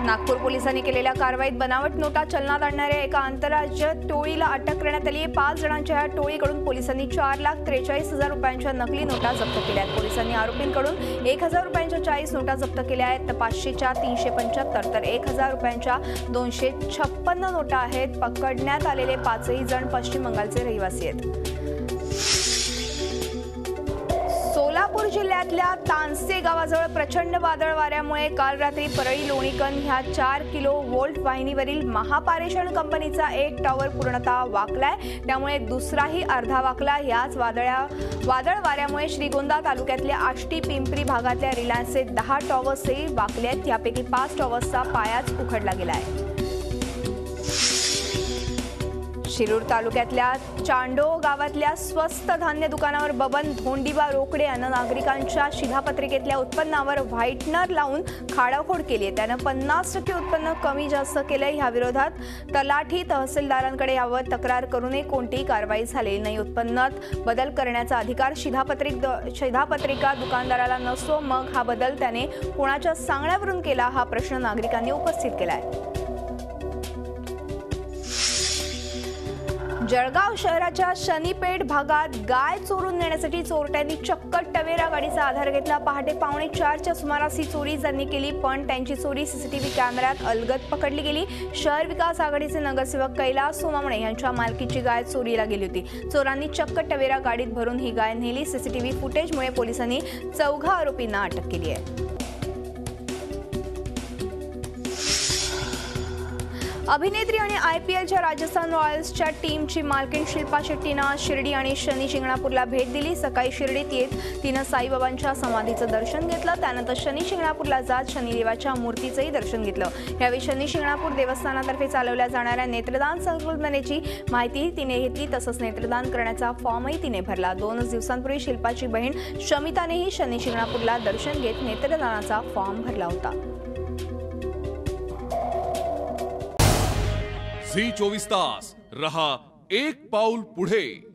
नागपूर पोलिसांनी केलेल्या कारवाईत बनावट नोटा चलनात आणणाऱ्या एका आंतरराज्य टोळीला अटक करण्यात आली आहे। 5 जणांच्या या टोळीकडून पोलिसांनी 4,43,000 रुपयांच्या नकली नोटा जप्त केल्या आहेत। पोलिसांनी आरोपींकडून 1,000 रुपयांच्या 40 नोटा जप्त केल्या आहेत, तर 500च्या 375 तर 1,000 रुपयांच्या 256 नोटा आहेत। पकडण्यात आलेले 5ही जण पश्चिम बंगालचे रहिवासी आहेत। सोलापूर जिल्ह्यातल्या तानसे गावाजवळ प्रचंड वादळ वाऱ्यामुळे काल रात्री परळी लोणीकन ह्या 4 किलो व्होल्ट वाहिनीवरील महापारेषण कंपनीचा एक टॉवर पूर्णतः वाकलाय, त्यामुळे दुसराही अर्धा वाकला। याच वादळ वाऱ्यामुळे श्रीगोंदा तालुक्यातल्या आष्टी पिंपरी भागातल्या रिलायन्सचे 10 टॉवर्सही वाकले आहेत। यापैकी 5 टॉवर्सचा पायाच उखडला गेलाय। शिरूर तालुक्यातल्या चांडो गावातल्या स्वस्त धान्य दुकानावर बबन धोंडीबा रोकडे यानं नागरिकांच्या शिधापत्रिकेतल्या उत्पन्नावर व्हाईटनर लावून खाडाखोड केली आहे। त्यानं 50% उत्पन्न कमी जास्त केलंय। ह्या विरोधात तलाठी तहसीलदारांकडे यावर तक्रार करूनही कोणतीही कारवाई झालेली नाही। उत्पन्नात बदल करण्याचा अधिकार शिधापत्रिका दुकानदाराला नसतो, मग हा बदल त्याने कोणाच्या सांगण्यावरून केला, हा प्रश्न नागरिकांनी उपस्थित केलाय। जळगाव शहराच्या शनीपेठ भागात गाय चोरून नेण्यासाठी चोरट्यांनी चक्क टवेरा गाडीचा आधार घेतला। पहाटे 3:45च्या सुमारास ही चोरी त्यांनी केली, पण त्यांची चोरी सीसीटीव्ही कॅमेऱ्यात अलगद पकडली गेली। शहर विकास आघाडीचे नगरसेवक कैलास सोमामणे यांच्या मालकीची गाय चोरीला गेली होती। चोरांनी चक्क टवेरा गाडीत भरून ही गाय नेली। सीसीटीव्ही फुटेजमुळे पोलिसांनी 4 आरोपींना अटक केली आहे। अभिनेत्री आणि IPLच्या राजस्थान रॉयल्सच्या टीमची मालकीण शिल्पा शेट्टीनं शिर्डी आणि शनी शिंगणापूरला भेट दिली। सकाळी शिर्डीत येत तिनं साईबाबांच्या समाधीचं दर्शन घेतलं, त्यानंतर शनी शिंगणापूरला जात शनिदेवाच्या मूर्तीचंही दर्शन घेतलं। यावेळी शनी शिंगणापूर देवस्थानातर्फे चालवल्या जाणाऱ्या नेत्रदान संकल्पनेची माहितीही तिने घेतली, तसंच नेत्रदान करण्याचा फॉर्मही तिने भरला। 2 दिवसांपूर्वी शिल्पाची बहीण शमितानेही शनी शिंगणापूरला दर्शन घेत नेत्रदानाचा फॉर्म भरला होता। झी 24 तास रहा एक पाऊल पुढे।